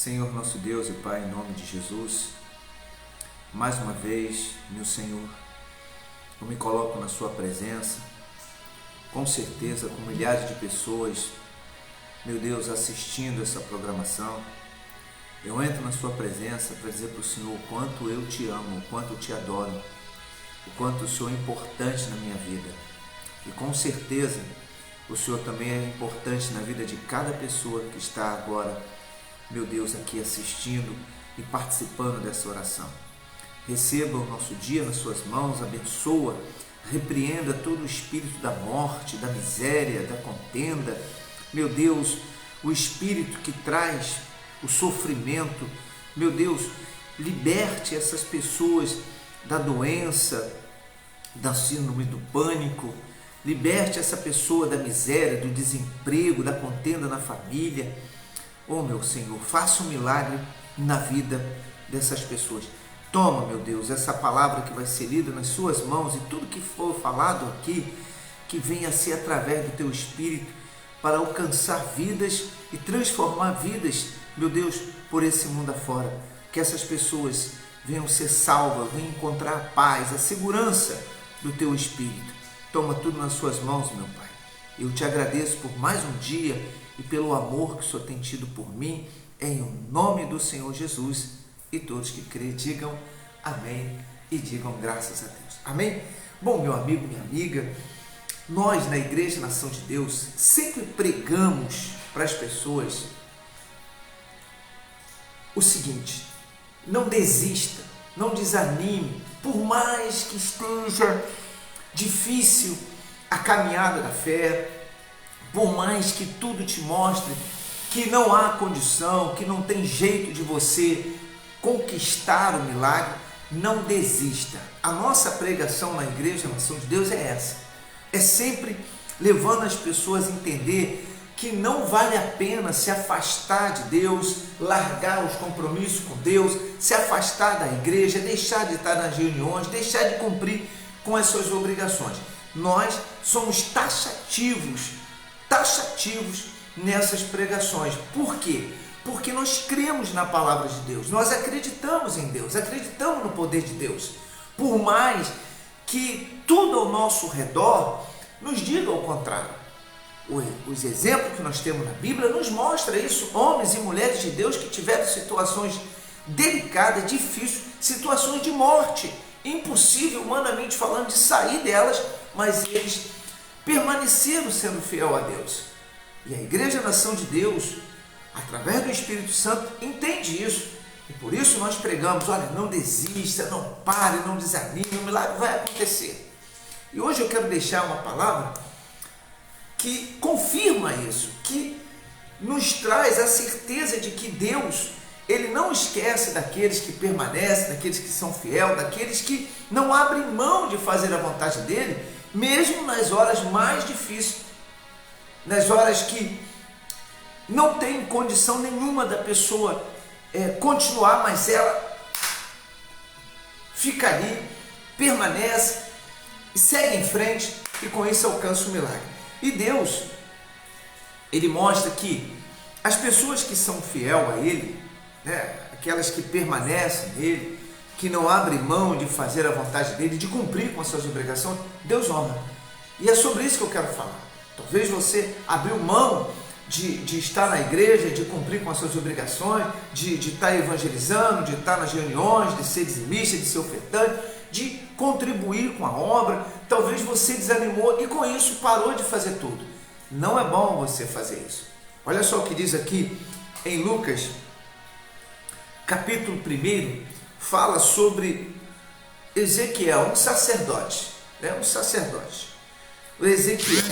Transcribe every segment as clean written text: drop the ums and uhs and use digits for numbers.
Senhor nosso Deus e Pai, em nome de Jesus, mais uma vez, meu Senhor, eu me coloco na Sua presença, com certeza com milhares de pessoas, meu Deus, assistindo essa programação. Eu entro na Sua presença para dizer para o Senhor o quanto eu te amo, o quanto eu te adoro, o quanto o Senhor é importante na minha vida. E com certeza o Senhor também é importante na vida de cada pessoa que está agora, meu Deus, aqui assistindo e participando dessa oração. Receba o nosso dia nas suas mãos, abençoa, repreenda todo o espírito da morte, da miséria, da contenda. Meu Deus, o espírito que traz o sofrimento, meu Deus, liberte essas pessoas da doença, da síndrome do pânico, liberte essa pessoa da miséria, do desemprego, da contenda na família. Oh, meu Senhor, faça um milagre na vida dessas pessoas. Toma, meu Deus, essa palavra que vai ser lida nas suas mãos e tudo que for falado aqui, que venha a ser através do teu Espírito para alcançar vidas e transformar vidas, meu Deus, por esse mundo afora. Que essas pessoas venham ser salvas, venham encontrar a paz, a segurança do teu Espírito. Toma tudo nas suas mãos, meu Pai. Eu te agradeço por mais um dia e pelo amor que o Senhor tem tido por mim, em nome do Senhor Jesus. E todos que crêem, digam amém e digam graças a Deus. Amém? Bom, meu amigo, minha amiga, nós na Igreja Nação de Deus sempre pregamos para as pessoas o seguinte: não desista, não desanime, por mais que esteja difícil a caminhada da fé, por mais que tudo te mostre que não há condição, que não tem jeito de você conquistar o milagre, não desista. A nossa pregação na Igreja Nação de Deus é essa. É sempre levando as pessoas a entender que não vale a pena se afastar de Deus, largar os compromissos com Deus, se afastar da igreja, deixar de estar nas reuniões, deixar de cumprir com as suas obrigações. Nós somos taxativos nessas pregações. Por quê? Porque nós cremos na palavra de Deus, nós acreditamos em Deus, acreditamos no poder de Deus, por mais que tudo ao nosso redor nos diga o contrário. Os exemplos que nós temos na Bíblia nos mostram isso, homens e mulheres de Deus que tiveram situações delicadas, difíceis, situações de morte, impossível humanamente falando de sair delas, mas eles permaneceram sendo fiel a Deus. E a Igreja Nação de Deus, através do Espírito Santo, entende isso. E por isso nós pregamos: olha, não desista, não pare, não desanime, o milagre vai acontecer. E hoje eu quero deixar uma palavra que confirma isso, que nos traz a certeza de que Deus, Ele não esquece daqueles que permanecem, daqueles que são fiéis, daqueles que não abrem mão de fazer a vontade dEle, mesmo nas horas mais difíceis, nas horas que não tem condição nenhuma da pessoa continuar, mas ela fica ali, permanece e segue em frente, e com isso alcança o milagre. E Deus, Ele mostra que as pessoas que são fiel a Ele, né, aquelas que permanecem nele, que não abrem mão de fazer a vontade dEle, de cumprir com as suas obrigações, Deus honra. E é sobre isso que eu quero falar. Talvez você abriu mão de estar na igreja, de cumprir com as suas obrigações, de estar evangelizando, de estar nas reuniões, de ser dizimista, de ser ofertante, de contribuir com a obra. Talvez você desanimou e com isso parou de fazer tudo. Não é bom você fazer isso. Olha só o que diz aqui em Lucas, capítulo 1, fala sobre Ezequiel, um sacerdote. Um sacerdote. O Ezequiel,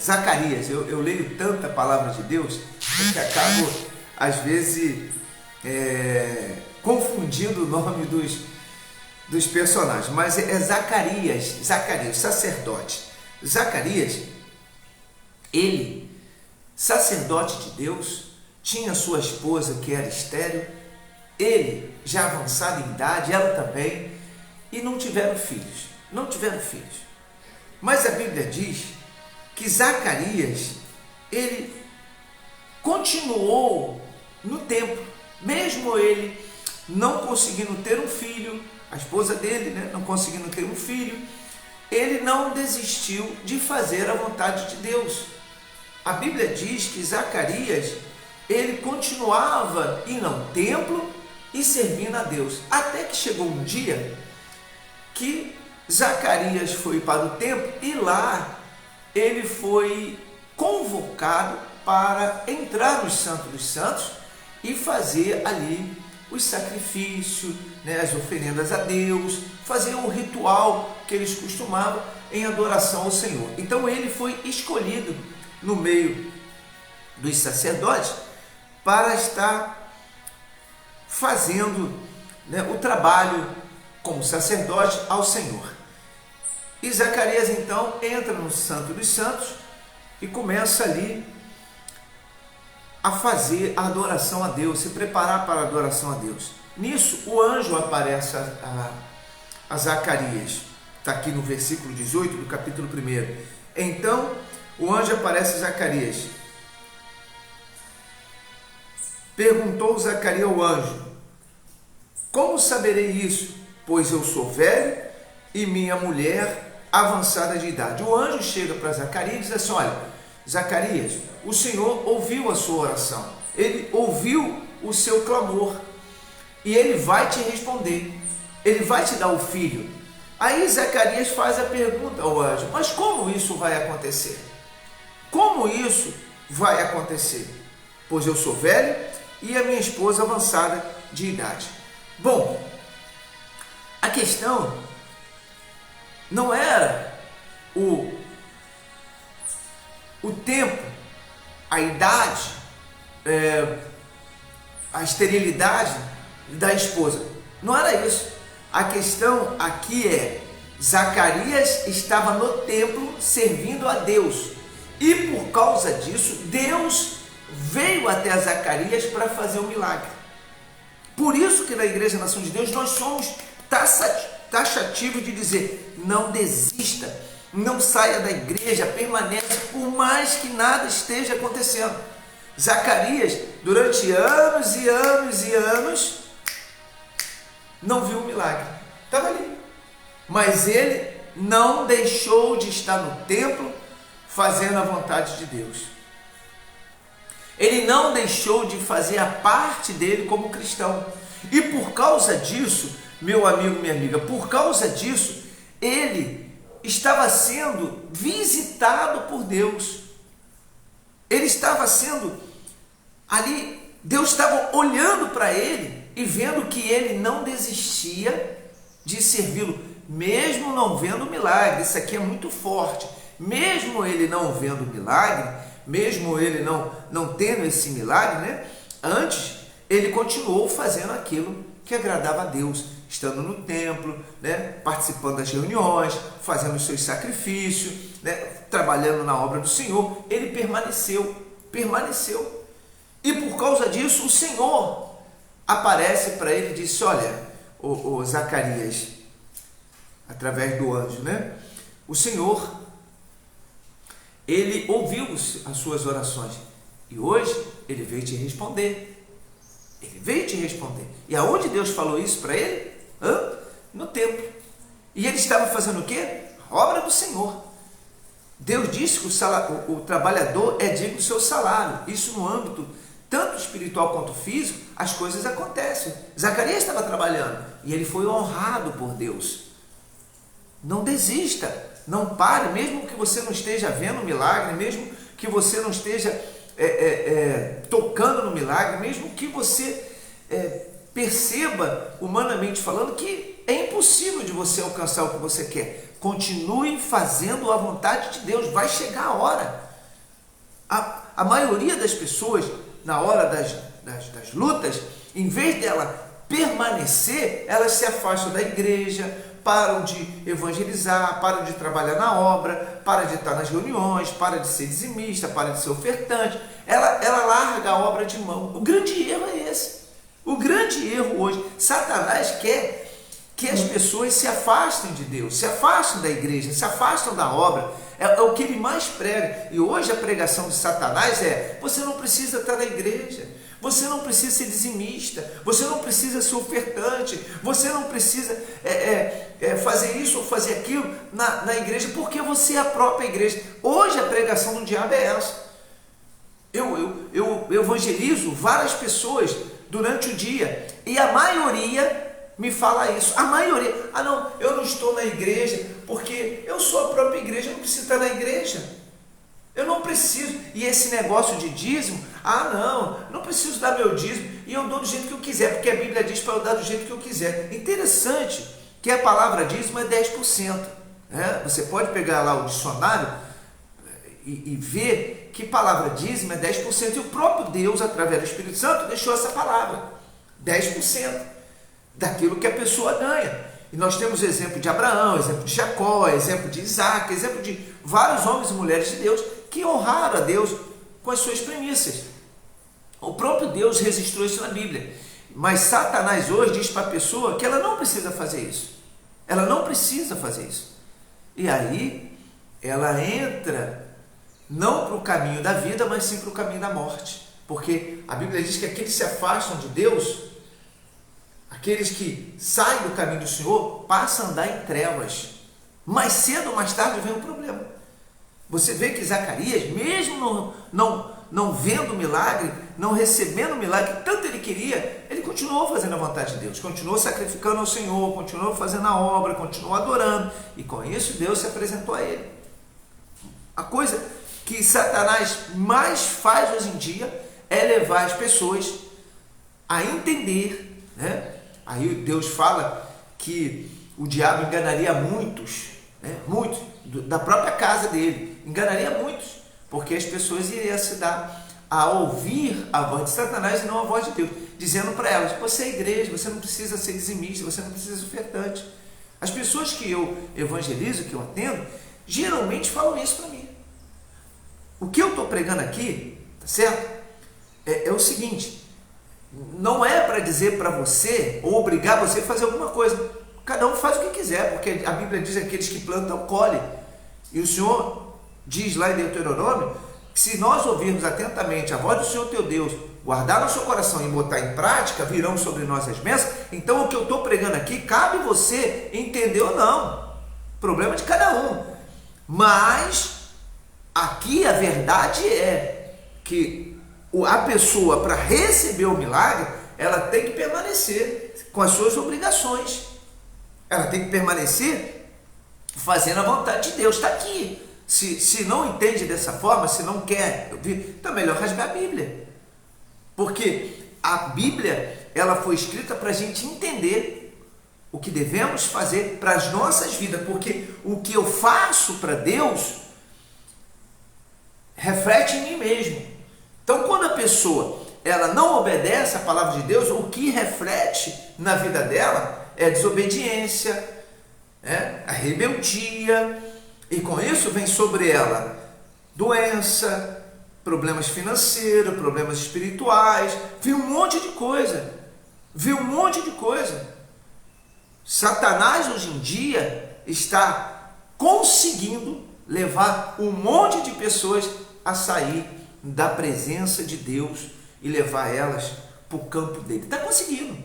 Zacarias. Eu leio tanta palavra de Deus que acabo, às vezes, confundindo o nome dos personagens, mas é Zacarias, sacerdote. Zacarias, ele, sacerdote de Deus, tinha sua esposa que era estéril, ele já avançado em idade, ela também, e não tiveram filhos. Mas a Bíblia diz que Zacarias, ele continuou no templo, mesmo ele não conseguindo ter um filho, a esposa dele, né, não conseguindo ter um filho, ele não desistiu de fazer a vontade de Deus. A Bíblia diz que Zacarias, ele continuava indo ao templo e servindo a Deus, até que chegou um dia que Zacarias foi para o templo e lá ele foi convocado para entrar no Santo dos Santos e fazer ali os sacrifícios, né, as oferendas a Deus, fazer o ritual que eles costumavam em adoração ao Senhor. Então ele foi escolhido no meio dos sacerdotes para estar fazendo, né, o trabalho como sacerdote ao Senhor. E Zacarias então entra no Santo dos Santos e começa ali a fazer a adoração a Deus, se preparar para a adoração a Deus. Nisso o anjo aparece a Zacarias, está aqui no versículo 18 do capítulo 1. Então o anjo aparece a Zacarias. Perguntou Zacarias ao anjo: como saberei isso? Pois eu sou velho e minha mulher avançada de idade. O anjo chega para Zacarias e diz assim: olha, Zacarias, o Senhor ouviu a sua oração, Ele ouviu o seu clamor e Ele vai te responder, Ele vai te dar o filho. Aí Zacarias faz a pergunta ao anjo: mas como isso vai acontecer? Como isso vai acontecer? Pois eu sou velho e a minha esposa avançada de idade. Bom, a questão não era o tempo, a idade, a esterilidade da esposa. Não era isso. A questão aqui é: Zacarias estava no templo servindo a Deus. E por causa disso, Deus veio até Zacarias para fazer o milagre. Por isso que na Igreja Nação de Deus nós somos taxativos de dizer: não desista, não saia da igreja, permaneça, por mais que nada esteja acontecendo. Zacarias, durante anos e anos e anos, não viu o milagre, estava ali, mas ele não deixou de estar no templo fazendo a vontade de Deus. Ele não deixou de fazer a parte dele como cristão. E por causa disso, meu amigo, minha amiga, por causa disso, ele estava sendo visitado por Deus. Ele estava sendo ali, Deus estava olhando para ele e vendo que ele não desistia de servi-lo, mesmo não vendo o milagre. Isso aqui é muito forte. Mesmo ele não vendo o milagre, mesmo ele não tendo esse milagre, né? Antes, ele continuou fazendo aquilo que agradava a Deus, estando no templo, né? Participando das reuniões, fazendo os seus sacrifícios, né? Trabalhando na obra do Senhor. Ele permaneceu. E por causa disso, o Senhor aparece para ele e disse: olha, o Zacarias, através do anjo, né? O Senhor, ele ouviu as suas orações e hoje ele veio te responder. Ele veio te responder. E aonde Deus falou isso para ele? No templo. E ele estava fazendo o quê? A obra do Senhor. Deus disse que o trabalhador é digno do seu salário. Isso no âmbito tanto espiritual quanto físico, as coisas acontecem. Zacarias estava trabalhando e ele foi honrado por Deus. Não desista. Não pare, mesmo que você não esteja vendo o milagre, mesmo que você não esteja tocando no milagre, mesmo que você perceba, humanamente falando, que é impossível de você alcançar o que você quer. Continue fazendo a vontade de Deus, vai chegar a hora. A maioria das pessoas, na hora das lutas, em vez dela permanecer, elas se afastam da igreja, param de evangelizar, param de trabalhar na obra, param de estar nas reuniões, param de ser dizimista, param de ser ofertante. Ela larga a obra de mão. O grande erro é esse. O grande erro hoje. Satanás quer que as pessoas se afastem de Deus, se afastem da igreja, se afastem da obra, é o que ele mais prega. E hoje a pregação de Satanás é: você não precisa estar na igreja, você não precisa ser dizimista, você não precisa ser ofertante, você não precisa fazer isso ou fazer aquilo na igreja, porque você é a própria igreja. Hoje a pregação do diabo é essa. Eu evangelizo várias pessoas durante o dia e a maioria me fala isso. A maioria: ah não, eu não estou na igreja porque eu sou a própria igreja, eu não preciso estar na igreja, eu não preciso. E esse negócio de dízimo: ah não preciso dar meu dízimo e eu dou do jeito que eu quiser, porque a Bíblia diz para eu dar do jeito que eu quiser. Interessante que a palavra dízimo é 10%, né? Você pode pegar lá o dicionário e ver que palavra dízimo é 10%, e o próprio Deus, através do Espírito Santo, deixou essa palavra, 10% daquilo que a pessoa ganha. E nós temos o exemplo de Abraão, exemplo de Jacó, exemplo de Isaac, exemplo de vários homens e mulheres de Deus que honraram a Deus com as suas premissas. O próprio Deus registrou isso na Bíblia. Mas Satanás hoje diz para a pessoa que ela não precisa fazer isso. Ela não precisa fazer isso. E aí ela entra não para o caminho da vida, mas sim para o caminho da morte. Porque a Bíblia diz que aqueles que se afastam de Deus, aqueles que saem do caminho do Senhor, passam a andar em trevas. Mais cedo ou mais tarde vem um problema. Você vê que Zacarias, mesmo não vendo o milagre, não recebendo o milagre que tanto ele queria, ele continuou fazendo a vontade de Deus, continuou sacrificando ao Senhor, continuou fazendo a obra, continuou adorando, e com isso Deus se apresentou a ele. A coisa que Satanás mais faz hoje em dia é levar as pessoas a entender, né? Aí Deus fala que o diabo enganaria muitos, né? Muitos, da própria casa dele, enganaria muitos, porque as pessoas iriam se dar a ouvir a voz de Satanás e não a voz de Deus, dizendo para elas: você é igreja, você não precisa ser dizimista, você não precisa ser ofertante. As pessoas que eu evangelizo, que eu atendo, geralmente falam isso para mim. O que eu estou pregando aqui, tá certo? É o seguinte: não é para dizer para você ou obrigar você a fazer alguma coisa. Cada um faz o que quiser, porque a Bíblia diz que aqueles que plantam colhem. E o Senhor diz lá em Deuteronômio que se nós ouvirmos atentamente a voz do Senhor teu Deus, guardar no seu coração e botar em prática, virão sobre nós as bênçãos. Então o que eu estou pregando aqui, cabe você entender ou não. Problema de cada um. Mas aqui a verdade é que a pessoa, para receber o milagre, ela tem que permanecer com as suas obrigações. Ela tem que permanecer fazendo a vontade de Deus. Está aqui. Se não entende dessa forma, se não quer ouvir, então é melhor rasgar a Bíblia. Porque a Bíblia, ela foi escrita para a gente entender o que devemos fazer para as nossas vidas. Porque o que eu faço para Deus reflete em mim mesmo. Então, quando a pessoa ela não obedece à palavra de Deus, o que reflete na vida dela é a desobediência, a rebeldia, e com isso vem sobre ela doença, problemas financeiros, problemas espirituais, vem um monte de coisa, Satanás hoje em dia está conseguindo levar um monte de pessoas a sair da presença de Deus e levar elas para o campo dele. Está conseguindo.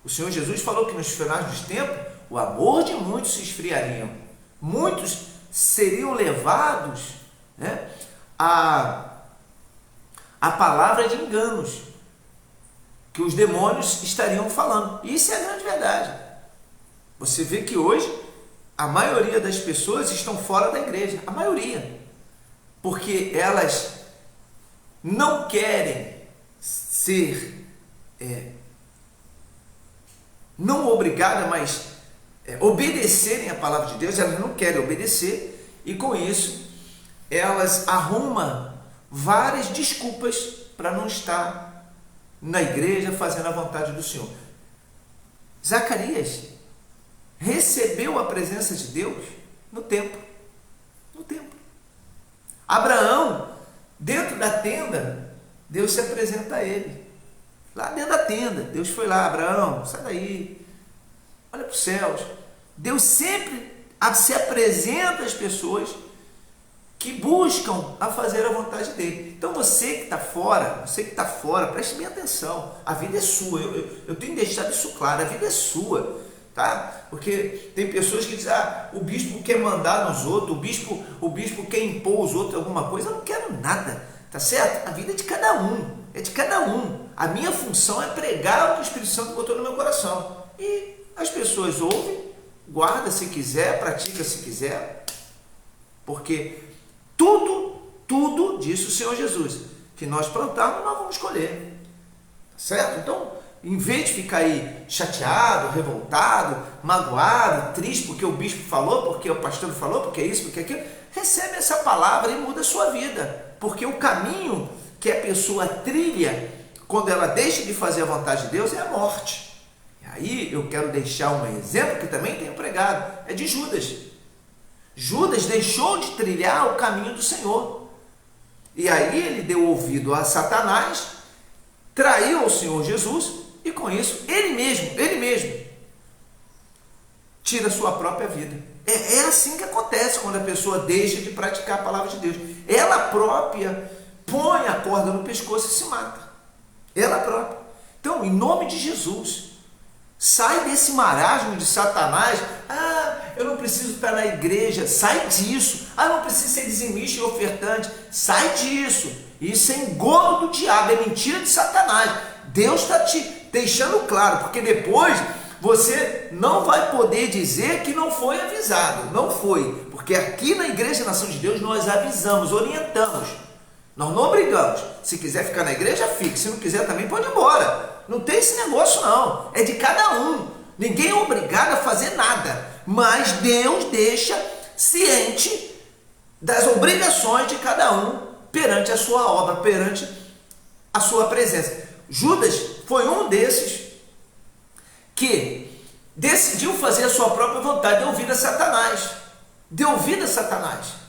O Senhor Jesus falou que nos finais dos tempos o amor de muitos se esfriaria. Muitos seriam levados, né, a palavra de enganos que os demônios estariam falando. E isso é a grande verdade. Você vê que hoje a maioria das pessoas estão fora da igreja. A maioria. Porque elas não querem ser, não obrigadas, mas obedecerem a palavra de Deus. Elas não querem obedecer e com isso elas arrumam várias desculpas para não estar na igreja fazendo a vontade do Senhor. Zacarias recebeu a presença de Deus no templo. Abraão, dentro da tenda, Deus se apresenta a ele. Lá dentro da tenda, Deus foi lá: Abraão, sai daí, olha para os céus. Deus sempre se apresenta às pessoas que buscam a fazer a vontade dele. Então você que está fora, preste bem atenção. A vida é sua. Eu tenho deixado isso claro. A vida é sua, tá? Porque tem pessoas que dizem: o bispo quer mandar nos outros, o bispo quer impor os outros alguma coisa. Eu não quero nada, tá certo? A vida é de cada um. É de cada um. A minha função é pregar o que o Espírito Santo botou no meu coração. E as pessoas ouvem, guarda se quiser, pratica se quiser, porque tudo disse o Senhor Jesus, que nós plantarmos, nós vamos colher, certo? Então, em vez de ficar aí chateado, revoltado, magoado, triste porque o bispo falou, porque o pastor falou, porque é isso, porque é aquilo, recebe essa palavra e muda a sua vida, porque o caminho que a pessoa trilha quando ela deixa de fazer a vontade de Deus é a morte. E aí eu quero deixar um exemplo que também tenho pregado, é de Judas. Judas deixou de trilhar o caminho do Senhor. E aí ele deu ouvido a Satanás, traiu o Senhor Jesus e com isso ele mesmo tira a sua própria vida. É assim que acontece quando a pessoa deixa de praticar a palavra de Deus. Ela própria põe a corda no pescoço e se mata. Ela própria. Então, em nome de Jesus, sai desse marasmo de Satanás. Eu não preciso estar na igreja. Sai disso. Eu não preciso ser dizimista e ofertante. Sai disso. Isso é engodo do diabo, é mentira de Satanás. Deus está te deixando claro, porque depois você não vai poder dizer que não foi avisado. Não foi. Porque aqui na Igreja Nação de Deus nós avisamos, orientamos. Nós não obrigamos. Se quiser ficar na igreja, fique. Se não quiser também, pode ir embora. Não tem esse negócio não. É de cada um. Ninguém é obrigado a fazer nada. Mas Deus deixa ciente das obrigações de cada um perante a sua obra, perante a sua presença. Judas foi um desses que decidiu fazer a sua própria vontade, deu ouvido a Satanás. Deu ouvido a Satanás.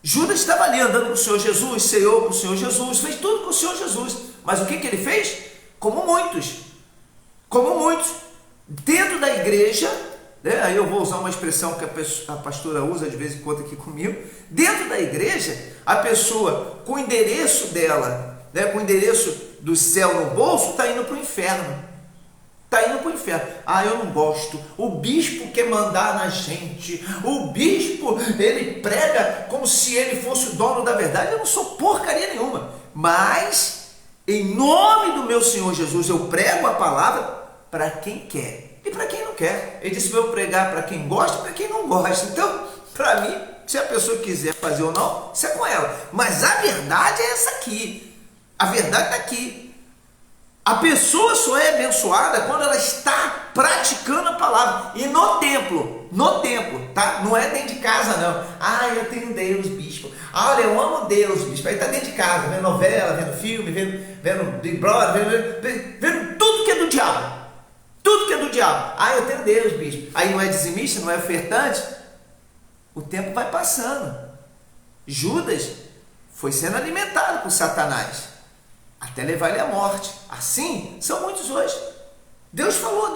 Judas estava ali andando com o Senhor Jesus, ceou com o Senhor Jesus, fez tudo com o Senhor Jesus. Mas o que ele fez? Como muitos, dentro da igreja, né? Aí eu vou usar uma expressão que a pastora usa de vez em quando aqui comigo. Dentro da igreja, a pessoa com o endereço dela, né, com o endereço do céu no bolso, está indo para o inferno. Está indo para o inferno. Eu não gosto. O bispo quer mandar na gente. O bispo, ele prega como se ele fosse o dono da verdade. Eu não sou porcaria nenhuma. Mas, em nome do meu Senhor Jesus, eu prego a palavra para quem quer e para quem não quer. Ele disse para eu pregar para quem gosta e para quem não gosta. Então, para mim, se a pessoa quiser fazer ou não, isso é com ela. Mas a verdade é essa aqui. A verdade está aqui. A pessoa só é abençoada quando ela está praticando a palavra. E no templo, tá? Não é dentro de casa, não. Eu tenho Deus, bispo. Olha, eu amo Deus, bispo. Aí está dentro de casa, vendo novela, vendo filme, vendo Big Brother, vendo tudo que é do diabo. Tudo que é do diabo. Eu tenho Deus, bispo. Aí não é dizimista, não é ofertante. O tempo vai passando. Judas foi sendo alimentado por Satanás, até levar ele à morte. Assim são muitos hoje. Deus falou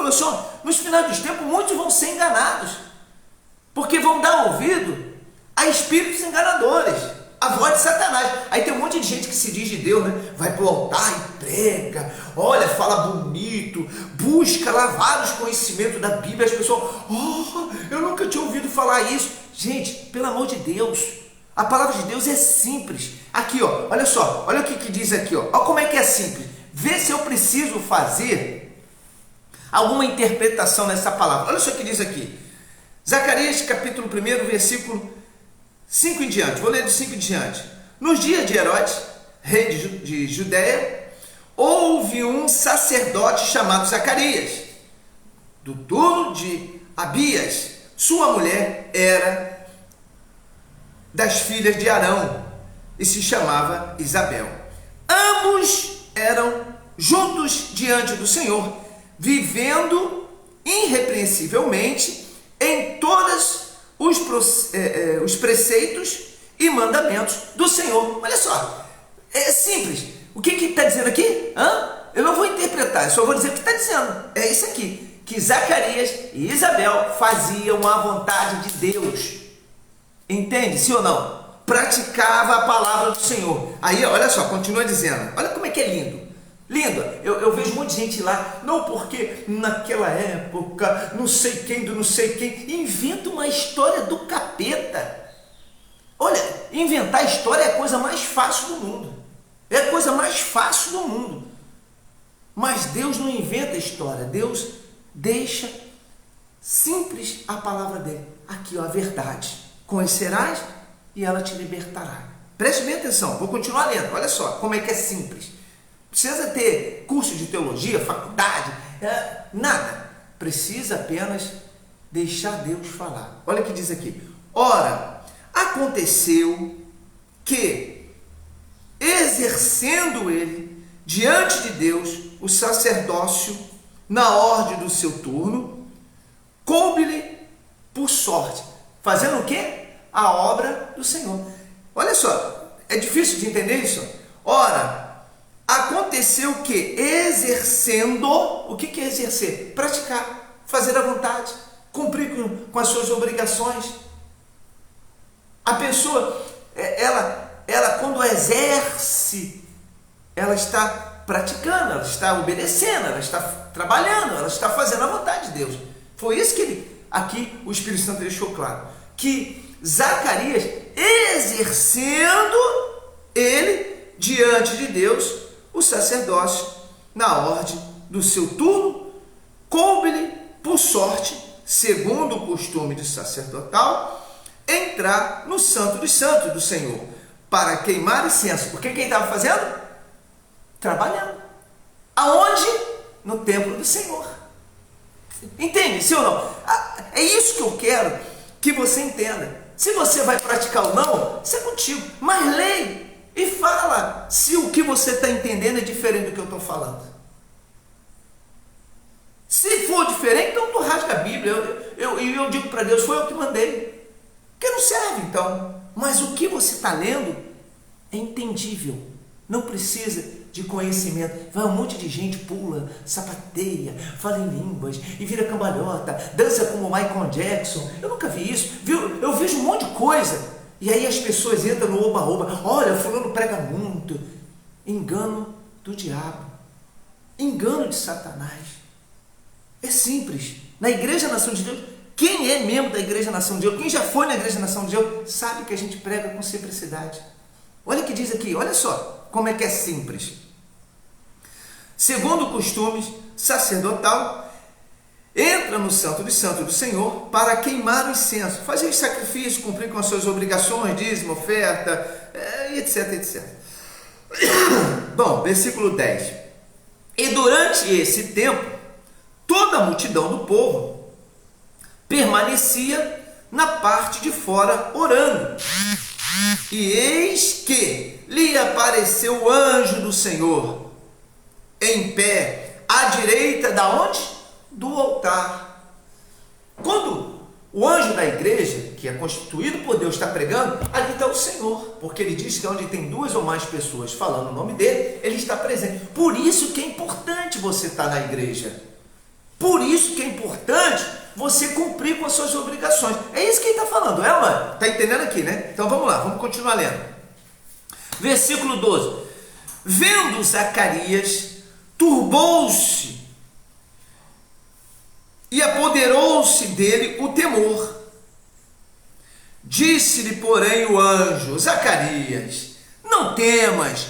assim: nos finais dos tempos muitos vão ser enganados, porque vão dar ouvido a espíritos enganadores, a voz de Satanás. Aí tem um monte de gente que se diz de Deus, né? Vai para o altar e prega, olha, fala bonito, busca lá vários conhecimentos da Bíblia. As pessoas, eu nunca tinha ouvido falar isso. Gente, pelo amor de Deus, a palavra de Deus é simples. Aqui, olha só, olha o que diz aqui, olha como é que é simples. Vê se eu preciso fazer alguma interpretação nessa palavra. Olha só o que diz aqui. Zacarias capítulo 1, versículo 5 em diante. Vou ler do 5 em diante. Nos dias de Herodes, rei de Judeia, houve um sacerdote chamado Zacarias, do turno de Abias. Sua mulher era das filhas de Arão e se chamava Isabel. Ambos eram juntos diante do Senhor, vivendo irrepreensivelmente em todos os preceitos e mandamentos do Senhor. Olha só, é simples. O que está dizendo aqui? Eu não vou interpretar, eu só vou dizer o que está dizendo. É isso aqui, que Zacarias e Isabel faziam a vontade de Deus. Entende? Sim ou não? praticava a palavra do Senhor. Aí, olha só, continua dizendo, olha como é que é lindo. Lindo, eu vejo um monte de gente lá, não, porque naquela época, não sei quem do não sei quem, inventa uma história do capeta. Olha, inventar história é a coisa mais fácil do mundo. É a coisa mais fácil do mundo. Mas Deus não inventa história, Deus deixa simples a palavra dele. Aqui, ó, a verdade. Conhecerás e ela te libertará. Preste bem atenção, vou continuar lendo, olha só como é que é simples. Precisa ter curso de teologia, faculdade, nada. Precisa apenas deixar Deus falar. Olha o que diz aqui. Ora, aconteceu que, exercendo ele diante de Deus o sacerdócio na ordem do seu turno, coube-lhe por sorte. Fazendo o quê? A obra do Senhor. Olha só, é difícil de entender isso? Ora, aconteceu que, exercendo, o que é exercer? Praticar, fazer a vontade, cumprir com as suas obrigações. A pessoa, ela quando exerce, ela está praticando, ela está obedecendo, ela está trabalhando, ela está fazendo a vontade de Deus. Foi isso que aqui o Espírito Santo deixou claro, que Zacarias, exercendo ele diante de Deus o sacerdócio na ordem do seu turno, coube-lhe por sorte, segundo o costume de sacerdotal, entrar no santo dos santos do Senhor, para queimar incenso. Porque quem estava fazendo? Trabalhando. Aonde? No templo do Senhor. Entende? Sim ou não? É isso que eu quero que você entenda. Se você vai praticar ou não, isso é contigo. Mas leia e fala se o que você está entendendo é diferente do que eu estou falando. Se for diferente, então tu rasga a Bíblia. Eu digo para Deus, foi eu que mandei. Porque não serve então. Mas o que você está lendo é entendível. Não precisa de conhecimento. Vai um monte de gente, pula, sapateia, fala em línguas e vira cambalhota, dança como Michael Jackson. Eu nunca vi isso. Eu vejo um monte de coisa. E aí as pessoas entram no oba-oba. Olha, fulano prega muito. Engano do diabo. Engano de Satanás. É simples. Na Igreja Nação de Deus, quem é membro da Igreja Nação de Deus, quem já foi na Igreja Nação de Deus, sabe que a gente prega com simplicidade. Olha o que diz aqui, olha só como é que é simples. Segundo o costume sacerdotal, entra no santo dos santos do Senhor para queimar o incenso, fazer os sacrifícios, cumprir com as suas obrigações, dízimo, oferta, etc, etc. Bom, versículo 10. E durante esse tempo, toda a multidão do povo permanecia na parte de fora orando. E eis que lhe apareceu o anjo do Senhor, em pé, à direita da onde? Do altar. Quando o anjo da igreja, que é constituído por Deus, está pregando, ali está o Senhor, porque ele diz que onde tem duas ou mais pessoas falando o nome dele, ele está presente. Por isso que é importante você estar na igreja. Por isso que é importante você cumprir com as suas obrigações. É isso que ele está falando, mano? Está entendendo aqui, né? Então vamos lá, vamos continuar lendo. Versículo 12. Vendo Zacarias, turbou-se e apoderou-se dele o temor. Disse-lhe, porém, o anjo: Zacarias, não temas,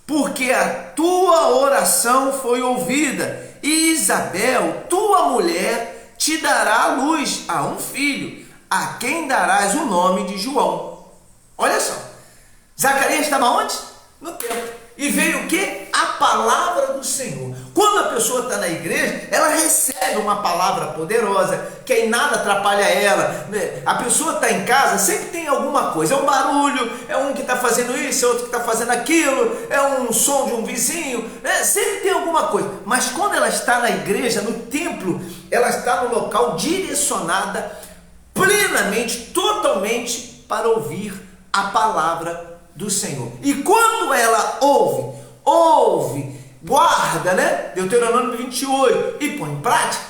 porque a tua oração foi ouvida, e Isabel, tua mulher, te dará à luz a um filho, a quem darás o nome de João. Olha só, Zacarias estava onde? No templo. E veio o quê? A palavra do Senhor. Quando a pessoa está na igreja, ela recebe uma palavra poderosa, que aí nada atrapalha ela. A pessoa está em casa, sempre tem alguma coisa. É um barulho, é um que está fazendo isso, é outro que está fazendo aquilo, é um som de um vizinho, sempre tem alguma coisa. Mas quando ela está na igreja, no templo, ela está no local direcionada plenamente, totalmente para ouvir a palavra do Senhor. E quando ela ouve, guarda, né? Deuteronômio 28, e põe em prática,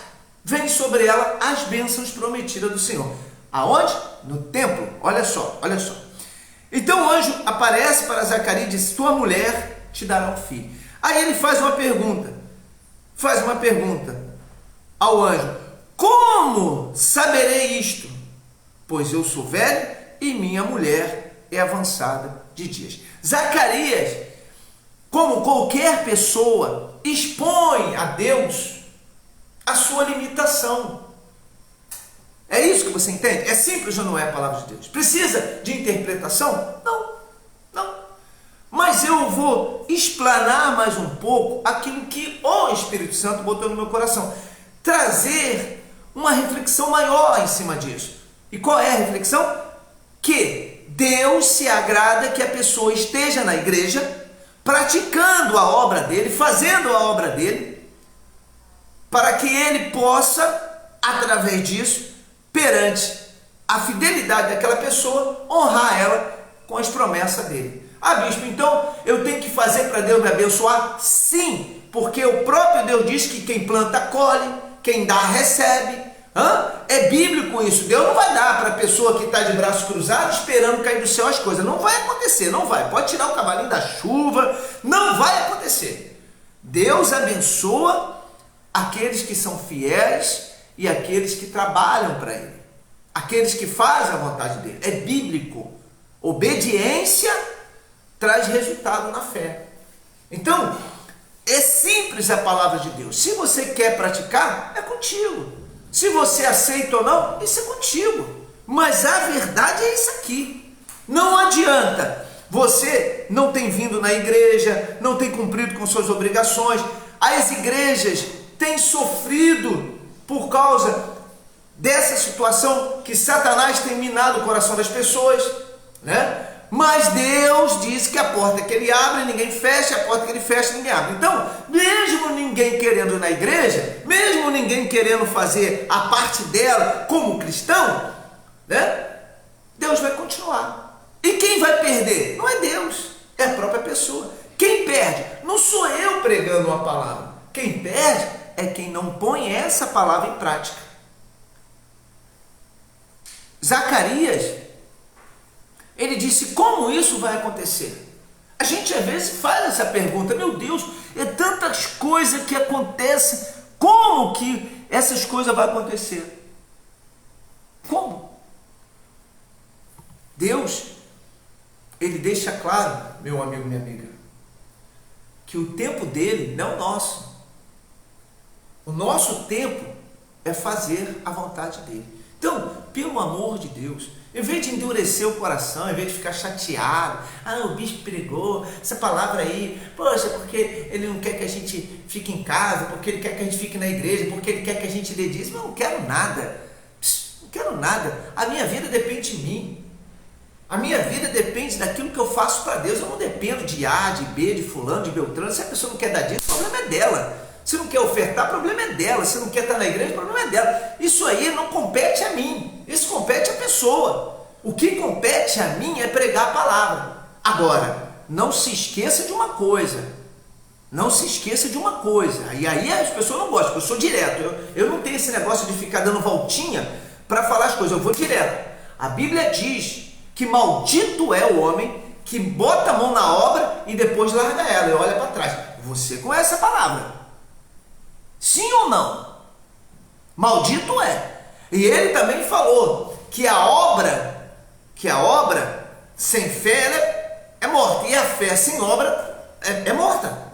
vem sobre ela as bênçãos prometidas do Senhor. Aonde? No templo. Olha só, olha só. Então o anjo aparece para Zacarias e diz: tua mulher te dará um filho. Aí ele faz uma pergunta ao anjo: como saberei isto? Pois eu sou velho e minha mulher é avançada de dias. Zacarias, como qualquer pessoa, expõe a Deus a sua limitação. É isso que você entende? É simples ou não é a palavra de Deus? Precisa de interpretação? Não. Mas eu vou explanar mais um pouco aquilo que o Espírito Santo botou no meu coração. Trazer uma reflexão maior em cima disso. E qual é a reflexão? Que Deus se agrada que a pessoa esteja na igreja, praticando a obra dele, fazendo a obra dele, para que ele possa, através disso, perante a fidelidade daquela pessoa, honrar ela com as promessas dele. Ah, bispo, então eu tenho que fazer para Deus me abençoar? Sim, porque o próprio Deus diz que quem planta colhe, quem dá recebe. É bíblico isso. Deus não vai dar para a pessoa que está de braços cruzados esperando cair do céu as coisas. Não vai acontecer, não vai. Pode tirar o cavalinho da chuva, não vai acontecer. Deus abençoa aqueles que são fiéis e aqueles que trabalham para Ele, aqueles que fazem a vontade dEle. É bíblico. Obediência traz resultado na fé. Então, é simples a palavra de Deus. Se você quer praticar, é contigo. Se você aceita ou não, isso é contigo. Mas a verdade é isso aqui. Não adianta. Você não tem vindo na igreja, não tem cumprido com suas obrigações. As igrejas têm sofrido por causa dessa situação que Satanás tem minado o coração das pessoas, né? Mas Deus diz que a porta que Ele abre, ninguém fecha, a porta que Ele fecha, ninguém abre. Então, mesmo ninguém querendo ir na igreja, mesmo ninguém querendo fazer a parte dela como cristão, né? Deus vai continuar. E quem vai perder? Não é Deus, é a própria pessoa. Quem perde? Não sou eu pregando uma palavra. Quem perde é quem não põe essa palavra em prática. Zacarias, ele disse: como isso vai acontecer? A gente às vezes faz essa pergunta: meu Deus, é tantas coisas que acontecem, como que essas coisas vão acontecer? Como? Deus, Ele deixa claro, meu amigo, minha amiga, que o tempo dele não é o nosso. O nosso tempo é fazer a vontade dele. Então, pelo amor de Deus, em vez de endurecer o coração, em vez de ficar chateado, o bispo pregou essa palavra aí, poxa, porque ele não quer que a gente fique em casa, porque ele quer que a gente fique na igreja, porque ele quer que a gente lê dízimo. Eu não quero nada, não quero nada. A minha vida depende de mim. A minha vida depende daquilo que eu faço para Deus. Eu não dependo de A, de B, de fulano, de beltrano. Se a pessoa não quer dar dízimo, o problema é dela. Se não quer ofertar, o problema é dela. Se não quer estar na igreja, o problema é dela. Isso aí não compete a mim. Isso compete à pessoa. O que compete a mim é pregar a palavra. Agora, não se esqueça de uma coisa. Não se esqueça de uma coisa. E aí as pessoas não gostam, porque eu sou direto. Eu não tenho esse negócio de ficar dando voltinha para falar as coisas. Eu vou direto. A Bíblia diz que maldito é o homem que bota a mão na obra e depois larga ela e olha para trás. Você conhece a palavra? Sim ou não? Maldito é. E ele também falou que a obra sem fé é morta. E a fé sem obra é morta.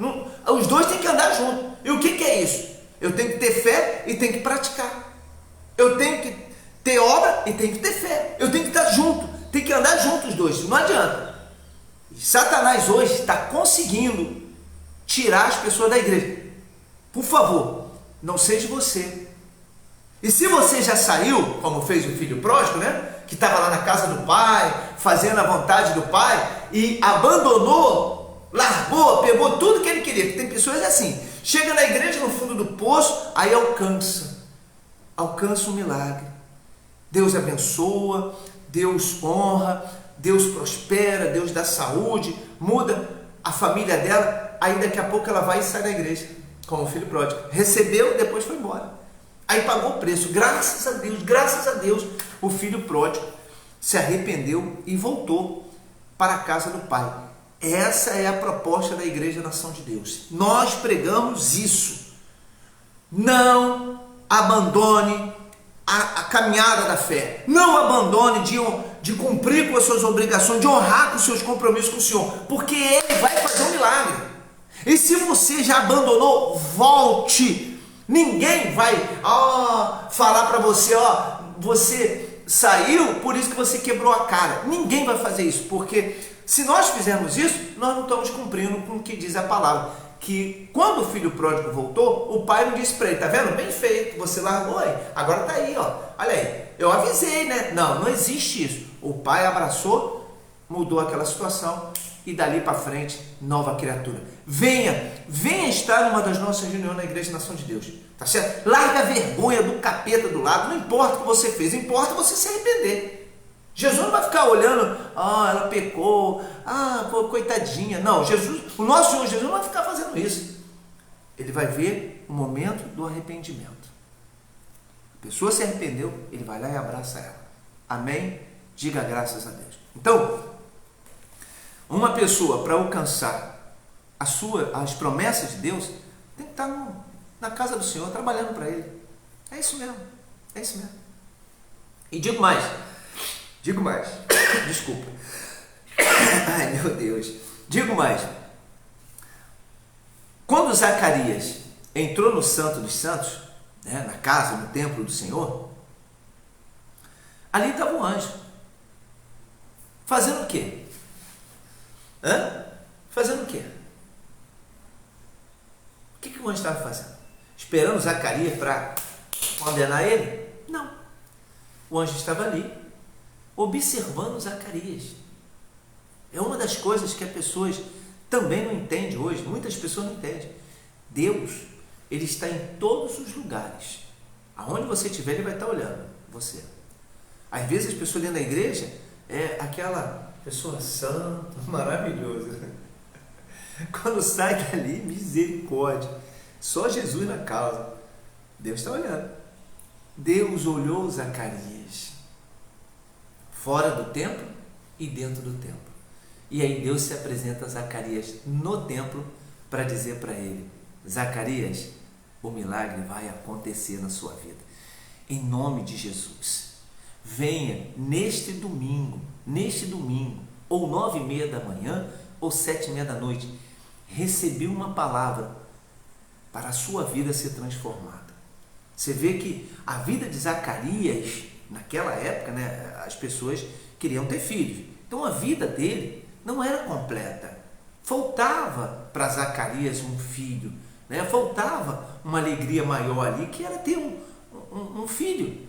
Os dois têm que andar juntos. E o que é isso? Eu tenho que ter fé e tenho que praticar. Eu tenho que ter obra e tenho que ter fé. Eu tenho que estar junto. Tem que andar juntos os dois. Não adianta. Satanás hoje está conseguindo tirar as pessoas da igreja. Por favor, não seja você. E se você já saiu, como fez o filho pródigo, né? Que estava lá na casa do pai, fazendo a vontade do pai, e abandonou, largou, pegou tudo que ele queria. Porque tem pessoas assim, chega na igreja no fundo do poço, aí alcança um milagre. Deus abençoa, Deus honra, Deus prospera, Deus dá saúde, muda a família dela, aí daqui a pouco ela vai e sai da igreja, como o filho pródigo. Recebeu, depois foi embora. Aí pagou o preço. Graças a Deus, o filho pródigo se arrependeu e voltou. para a casa do Pai. Essa é a proposta da Igreja Nação de Deus. Nós pregamos isso. Não abandone a caminhada da fé. Não abandone de cumprir com as suas obrigações, de honrar com os seus compromissos com o Senhor, porque Ele vai fazer um milagre. E se você já abandonou, volte. Ninguém vai falar para você, você saiu, por isso que você quebrou a cara. Ninguém vai fazer isso, porque se nós fizermos isso, nós não estamos cumprindo com o que diz a palavra. Que quando o filho pródigo voltou, o pai não disse para ele, tá vendo? Bem feito, você largou aí, agora tá aí, olha aí, eu avisei, né? Não existe isso. O pai abraçou, mudou aquela situação e dali para frente, nova criatura. Venha estar numa das nossas reuniões na Igreja Nação de Deus, tá certo? Larga a vergonha do capeta do lado, não importa o que você fez, importa você se arrepender. Jesus não vai ficar olhando, ela pecou, pô, coitadinha. Não, o nosso Senhor Jesus não vai ficar fazendo isso. Ele vai ver o momento do arrependimento. A pessoa se arrependeu, ele vai lá e abraça ela. Amém? Diga graças a Deus. Então, uma pessoa para alcançar as promessas de Deus, tem que estar na casa do Senhor, trabalhando para Ele. É isso mesmo. E digo mais, desculpa. Ai, meu Deus. Digo mais. Quando Zacarias entrou no Santo dos Santos, né, na casa, no templo do Senhor, ali estava um anjo. Fazendo o quê? Fazendo o quê? O que o anjo estava fazendo? Esperando Zacarias para condenar ele? Não. O anjo estava ali, observando Zacarias. É uma das coisas que as pessoas também não entendem hoje. Muitas pessoas não entendem. Deus, Ele está em todos os lugares. Aonde você estiver, Ele vai estar olhando você. Às vezes as pessoas dentro da igreja é aquela pessoa santa, maravilhosa. Quando sai dali, misericórdia. Só Jesus na causa. Deus está olhando. Deus olhou Zacarias fora do templo e dentro do templo. E aí Deus se apresenta a Zacarias no templo para dizer para ele: Zacarias, o milagre vai acontecer na sua vida. Em nome de Jesus. Venha neste domingo, ou 9h30 da manhã, ou 7h30 da noite, receber uma palavra para a sua vida ser transformada. Você vê que a vida de Zacarias, naquela época, né, as pessoas queriam ter filhos. Então a vida dele não era completa. Faltava para Zacarias um filho, né? Faltava uma alegria maior ali, que era ter um filho.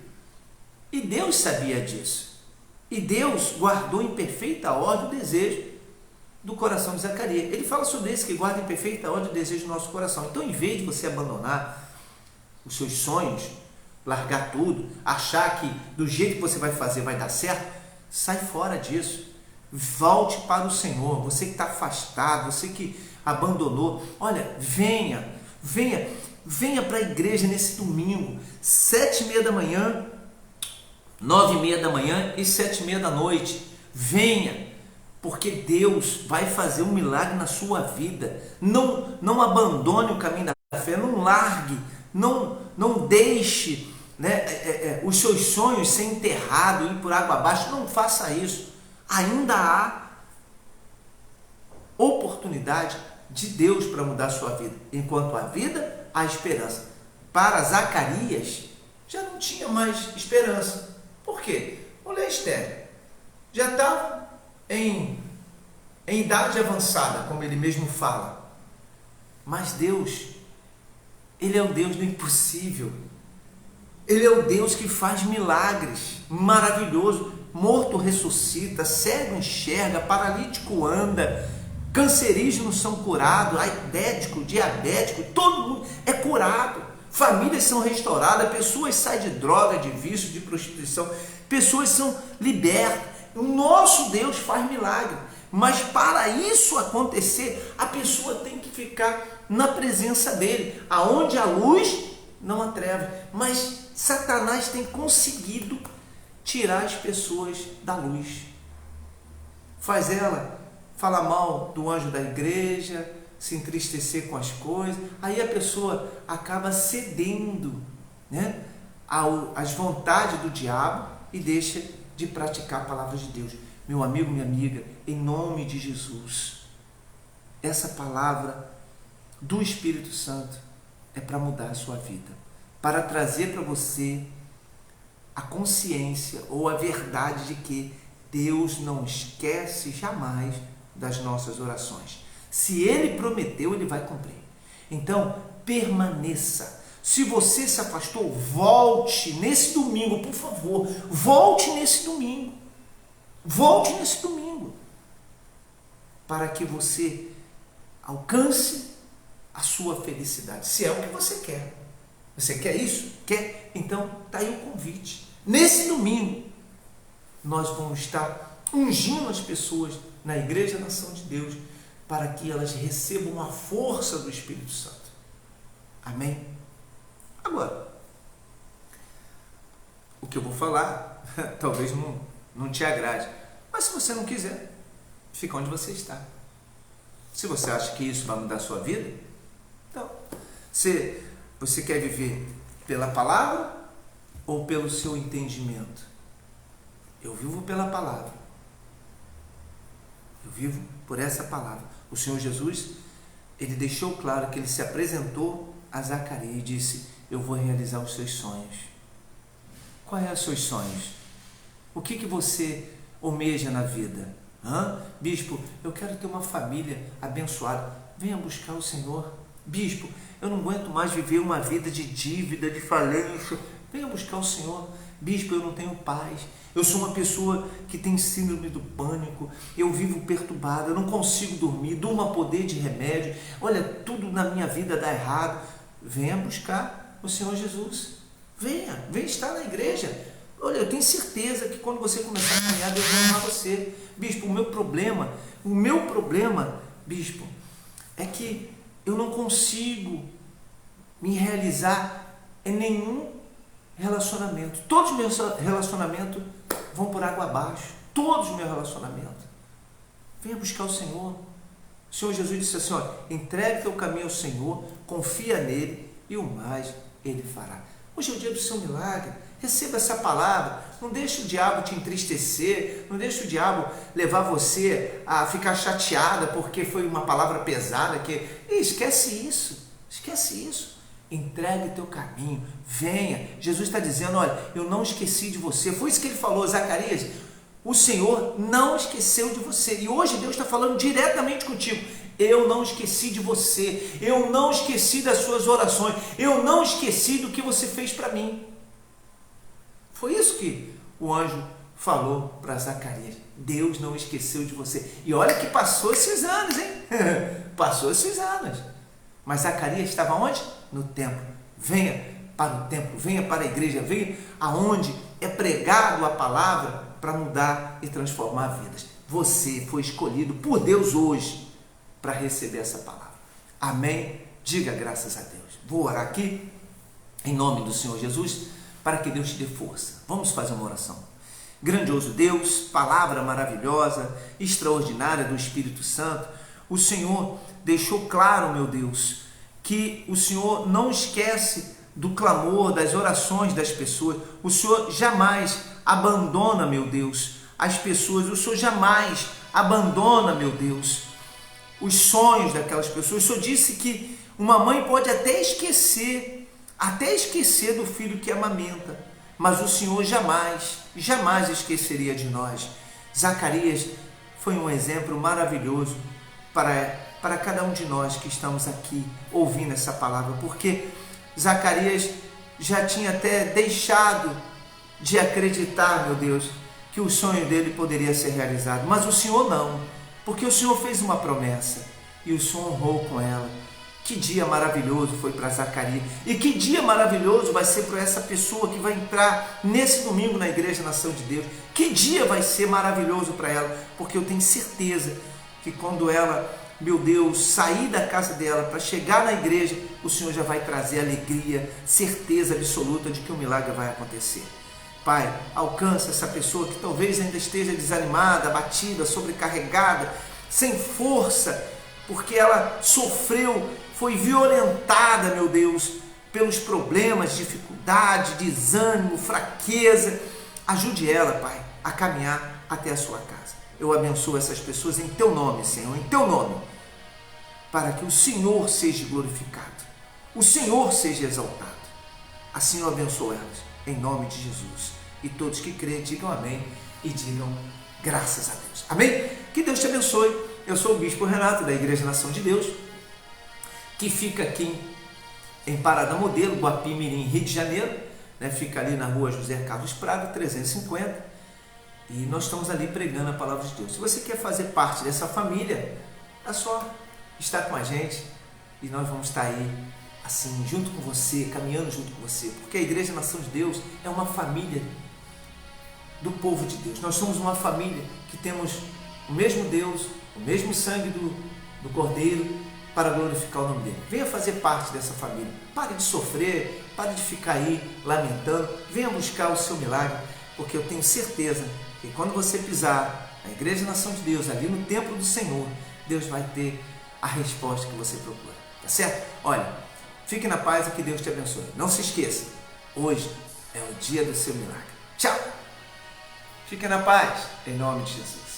E Deus sabia disso. E Deus guardou em perfeita ordem o desejo do coração de Zacarias. Ele fala sobre isso, que guarda em perfeita ordem o desejo do nosso coração. Então, em vez de você abandonar os seus sonhos, largar tudo, achar que do jeito que você vai fazer vai dar certo, sai fora disso. Volte para o Senhor. Você que está afastado, você que abandonou, olha, venha para a igreja nesse domingo, 7h30 da manhã, 9h30 da manhã e 7h30 da noite. Venha, porque Deus vai fazer um milagre na sua vida. Não abandone o caminho da fé, não largue, não deixe, né, os seus sonhos ser enterrados, ir por água abaixo. Não faça isso. Ainda há oportunidade de Deus para mudar a sua vida. Enquanto há vida, há esperança. Para Zacarias, já não tinha mais esperança. Por quê? Mulher estéril. Já estava em idade avançada, como ele mesmo fala. Mas Deus, Ele é o Deus do impossível. Ele é o Deus que faz milagres, maravilhoso. Morto ressuscita, cego enxerga, paralítico anda, cancerígenos são curados, aidético, diabético, todo mundo é curado. Famílias são restauradas, pessoas saem de droga, de vício, de prostituição, pessoas são libertas. O nosso Deus faz milagre, mas para isso acontecer, a pessoa tem que ficar na presença dele, aonde a luz não há treva. Mas Satanás tem conseguido tirar as pessoas da luz. faz ela falar mal do anjo da igreja, se entristecer com as coisas. Aí a pessoa acaba cedendo, né, às vontades do diabo e deixa de praticar a palavra de Deus. Meu amigo, minha amiga, em nome de Jesus, essa palavra do Espírito Santo é para mudar a sua vida, para trazer para você a consciência ou a verdade de que Deus não esquece jamais das nossas orações. Se Ele prometeu, Ele vai cumprir. Então, permaneça. Se você se afastou, volte nesse domingo, por favor. Volte nesse domingo. Volte nesse domingo. Para que você alcance a sua felicidade. Se é o que você quer. Você quer isso? Quer? Então, está aí o convite. Nesse domingo, nós vamos estar ungindo as pessoas na Igreja Nação de Deus para que elas recebam a força do Espírito Santo. Amém? Agora, o que eu vou falar talvez não te agrade, mas se você não quiser, fica onde você está. Se você acha que isso vai mudar a sua vida, então, se você quer viver pela palavra ou pelo seu entendimento? Eu vivo pela palavra. Eu vivo por essa palavra. O Senhor Jesus, Ele deixou claro que Ele se apresentou a Zacarias e disse: eu vou realizar os seus sonhos. Quais são os seus sonhos? O que você almeja na vida? Bispo, eu quero ter uma família abençoada. Venha buscar o Senhor. Bispo, eu não aguento mais viver uma vida de dívida, de falência. Venha buscar o Senhor. Bispo, eu não tenho paz. Eu sou uma pessoa que tem síndrome do pânico. Eu vivo perturbado, eu não consigo dormir. Durmo a poder de remédio. Olha, tudo na minha vida dá errado. Venha buscar o Senhor Jesus. Venha estar na igreja. Olha, eu tenho certeza que quando você começar a caminhar, Deus vai honrar você. Bispo, o meu problema, bispo, é que eu não consigo me realizar em nenhum relacionamento. Todos os meus relacionamentos vão por água abaixo. Todos os meus relacionamentos. Venha buscar o Senhor. O Senhor Jesus disse assim: entregue teu caminho ao Senhor, confia nele e o mais Ele fará. Hoje é o dia do seu milagre. Receba essa palavra. Não deixe o diabo te entristecer. Não deixe o diabo levar você a ficar chateada porque foi uma palavra pesada. Esquece isso. Esquece isso. Entregue teu caminho. Venha. Jesus está dizendo: olha, eu não esqueci de você. Foi isso que ele falou, Zacarias. O Senhor não esqueceu de você. E hoje Deus está falando diretamente contigo. Eu não esqueci de você. Eu não esqueci das suas orações. Eu não esqueci do que você fez para mim. Foi isso que o anjo falou para Zacarias. Deus não esqueceu de você. E olha que passou esses anos, hein? Passou esses anos. Mas Zacarias estava onde? No templo. Venha para o templo, venha para a igreja, venha aonde é pregado a palavra para mudar e transformar vidas. Você foi escolhido por Deus hoje para receber essa palavra. Amém? Diga graças a Deus. Vou orar aqui em nome do Senhor Jesus para que Deus te dê força. Vamos fazer uma oração. Grandioso Deus, palavra maravilhosa, extraordinária do Espírito Santo, o Senhor deixou claro, meu Deus, que o Senhor não esquece do clamor, das orações das pessoas. O Senhor jamais abandona, meu Deus, as pessoas. O Senhor jamais abandona, meu Deus, os sonhos daquelas pessoas. O Senhor disse que uma mãe pode até esquecer do filho que amamenta, mas o Senhor jamais esqueceria de nós. Zacarias foi um exemplo maravilhoso para cada um de nós que estamos aqui ouvindo essa palavra, porque Zacarias já tinha até deixado de acreditar, meu Deus, que o sonho dele poderia ser realizado, mas o Senhor não, porque o Senhor fez uma promessa e o Senhor honrou com ela. Que dia maravilhoso foi para Zacarias, e que dia maravilhoso vai ser para essa pessoa que vai entrar nesse domingo na Igreja Nação de Deus. Que dia vai ser maravilhoso para ela, porque eu tenho certeza que quando ela, meu Deus, sair da casa dela para chegar na igreja, o Senhor já vai trazer alegria, certeza absoluta de que o milagre vai acontecer. Pai, alcança essa pessoa que talvez ainda esteja desanimada, abatida, sobrecarregada, sem força, porque ela sofreu, foi violentada, meu Deus, pelos problemas, dificuldade, desânimo, fraqueza. Ajude ela, Pai, a caminhar até a sua casa. Eu abençoo essas pessoas em Teu nome, Senhor, em Teu nome, para que o Senhor seja glorificado, o Senhor seja exaltado. Assim eu abençoo elas, em nome de Jesus. E todos que crêem, digam amém e digam graças a Deus. Amém? Que Deus te abençoe. Eu sou o Bispo Renato, da Igreja Nação de Deus, que fica aqui em Parada Modelo, Guapimirim, Rio de Janeiro, né? Fica ali na rua José Carlos Prado, 350, e nós estamos ali pregando a palavra de Deus. Se você quer fazer parte dessa família, é só estar com a gente e nós vamos estar aí, assim, junto com você, caminhando junto com você, porque a Igreja Nação de Deus é uma família do povo de Deus. Nós somos uma família que temos o mesmo Deus, o mesmo sangue do Cordeiro, para glorificar o nome dele. Venha fazer parte dessa família. Pare de sofrer, pare de ficar aí lamentando. Venha buscar o seu milagre, porque eu tenho certeza que quando você pisar na Igreja Nação de Deus, ali no templo do Senhor, Deus vai ter a resposta que você procura. Tá certo? Olha, fique na paz e que Deus te abençoe. Não se esqueça, hoje é o dia do seu milagre. Tchau! Fique na paz, em nome de Jesus.